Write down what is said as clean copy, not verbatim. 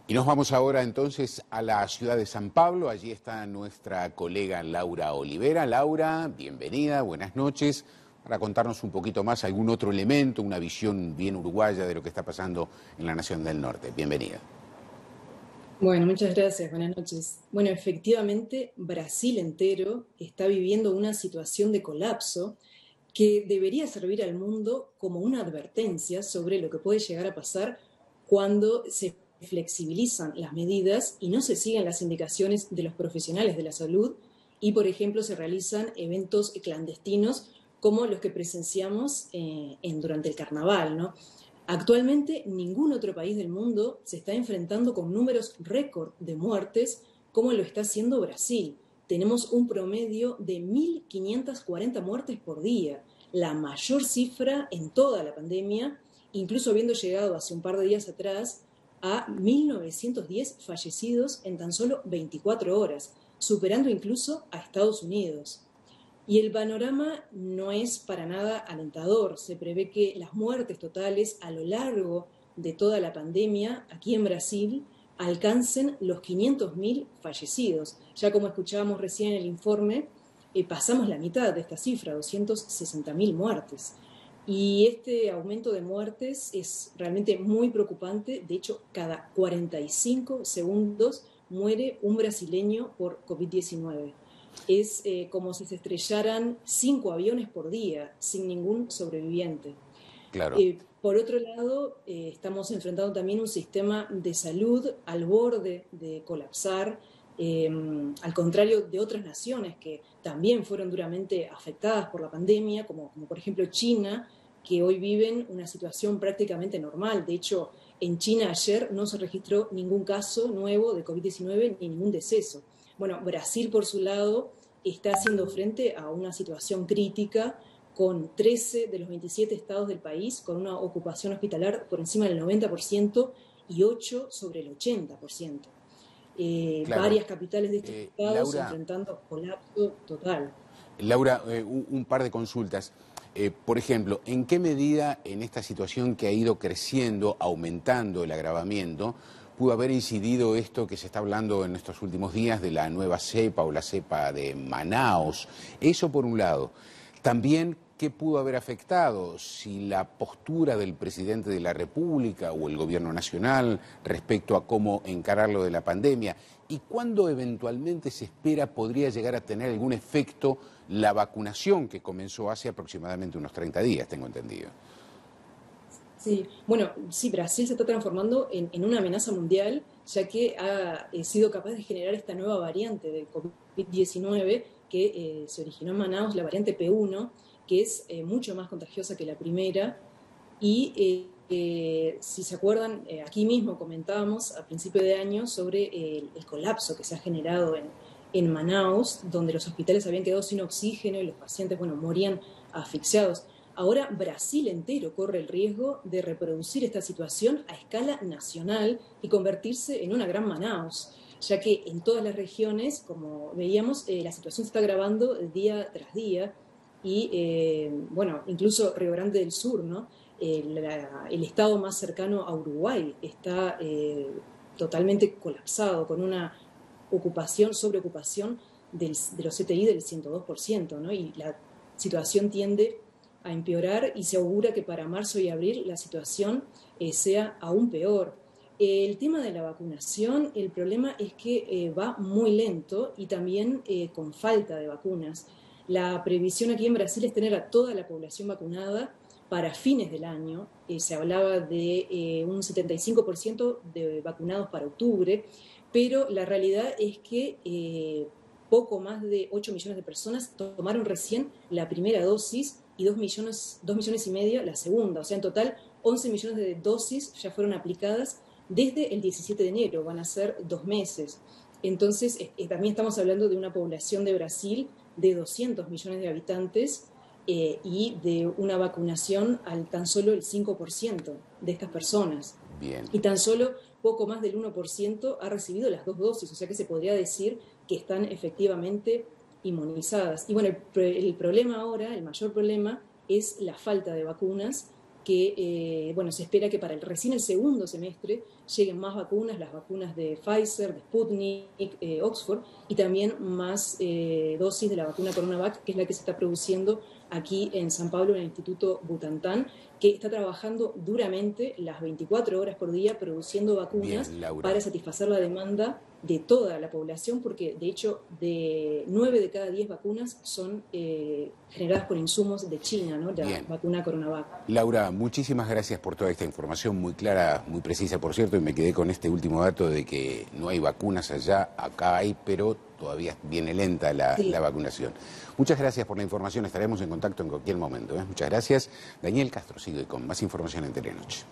Y nos vamos ahora entonces a la ciudad de San Pablo. Allí está nuestra colega Laura Olivera. Laura, bienvenida, buenas noches. Para contarnos un poquito más, algún otro elemento, una visión bien uruguaya de lo que está pasando en la Nación del Norte. Bienvenida. Bueno, muchas gracias, buenas noches. Bueno, efectivamente, Brasil entero está viviendo una situación de colapso que debería servir al mundo como una advertencia sobre lo que puede llegar a pasar cuando se flexibilizan las medidas y no se siguen las indicaciones de los profesionales de la salud y, por ejemplo, se realizan eventos clandestinos como los que presenciamos durante el carnaval, ¿no? Actualmente, ningún otro país del mundo se está enfrentando con números récord de muertes como lo está haciendo Brasil. Tenemos un promedio de 1.540 muertes por día, la mayor cifra en toda la pandemia, incluso habiendo llegado hace un par de días atrás a 1.910 fallecidos en tan solo 24 horas, superando incluso a Estados Unidos. Y el panorama no es para nada alentador. Se prevé que las muertes totales a lo largo de toda la pandemia aquí en Brasil alcancen los 500.000 fallecidos. Ya como escuchábamos recién en el informe, pasamos la mitad de esta cifra, 260.000 muertes. Y este aumento de muertes es realmente muy preocupante. De hecho, cada 45 segundos muere un brasileño por COVID-19. Es como si se estrellaran 5 aviones por día sin ningún sobreviviente. Claro. Por otro lado, estamos enfrentando también un sistema de salud al borde de colapsar, al contrario de otras naciones que también fueron duramente afectadas por la pandemia, como por ejemplo China, que hoy viven una situación prácticamente normal. De hecho, en China ayer no se registró ningún caso nuevo de COVID-19 ni ningún deceso. Bueno, Brasil, por su lado, está haciendo frente a una situación crítica con 13 de los 27 estados del país, con una ocupación hospitalar por encima del 90% y 8 sobre el 80%. Claro. Varias capitales de estos estados Laura, enfrentando colapso total. Laura, un par de consultas. Por ejemplo, ¿en qué medida en esta situación que ha ido creciendo, aumentando el agravamiento, pudo haber incidido esto que se está hablando en estos últimos días de la nueva cepa o la cepa de Manaos? Eso por un lado. También, ¿qué pudo haber afectado? Si la postura del presidente de la República o el gobierno nacional respecto a cómo encarar lo de la pandemia. ¿Y cuándo eventualmente se espera podría llegar a tener algún efecto la vacunación que comenzó hace aproximadamente unos 30 días, tengo entendido? Sí, bueno, sí, Brasil se está transformando en una amenaza mundial, ya que ha sido capaz de generar esta nueva variante de COVID-19 que se originó en Manaus, la variante P1, que es mucho más contagiosa que la primera. Y si se acuerdan, aquí mismo comentábamos a principio de año sobre el colapso que se ha generado en Manaus, donde los hospitales habían quedado sin oxígeno y los pacientes, bueno, morían asfixiados. Ahora Brasil entero corre el riesgo de reproducir esta situación a escala nacional y convertirse en una gran Manaus, ya que en todas las regiones, como veíamos, la situación se está agravando día tras día y, bueno, incluso Río Grande del Sur, ¿no? El estado más cercano a Uruguay está totalmente colapsado, con una sobreocupación de los CTI del 102%, ¿no? Y la situación tiende a empeorar y se augura que para marzo y abril la situación sea aún peor. El tema de la vacunación, el problema es que va muy lento y también con falta de vacunas. La previsión aquí en Brasil es tener a toda la población vacunada para fines del año. Se hablaba de un 75% de vacunados para octubre, pero la realidad es que poco más de 8 millones de personas tomaron recién la primera dosis y 2,5 millones la segunda. O sea, en total 11 millones de dosis ya fueron aplicadas desde el 17 de enero, van a ser 2 meses. Entonces, también estamos hablando de una población de Brasil de 200 millones de habitantes y de una vacunación al tan solo el 5% de estas personas. Bien. Y tan solo poco más del 1% ha recibido las 2 dosis, o sea que se podría decir que están efectivamente inmunizadas. Y bueno, el problema ahora, el mayor problema, es la falta de vacunas que bueno, se espera que recién el segundo semestre lleguen más vacunas, las vacunas de Pfizer, de Sputnik, Oxford, y también más dosis de la vacuna Coronavac, que es la que se está produciendo aquí en San Pablo, en el Instituto Butantan, que está trabajando duramente las 24 horas por día produciendo vacunas. Bien, para satisfacer la demanda de toda la población, porque de hecho 9 de cada 10 vacunas son generadas por insumos de China, ¿no? La vacuna Coronavac. Laura, muchísimas gracias por toda esta información muy clara, muy precisa, por cierto, y me quedé con este último dato de que no hay vacunas allá, acá hay, pero todavía viene lenta la vacunación. Muchas gracias por la información, estaremos en contacto en cualquier momento. Muchas gracias. Daniel Castro sigue con más información en Telenoche.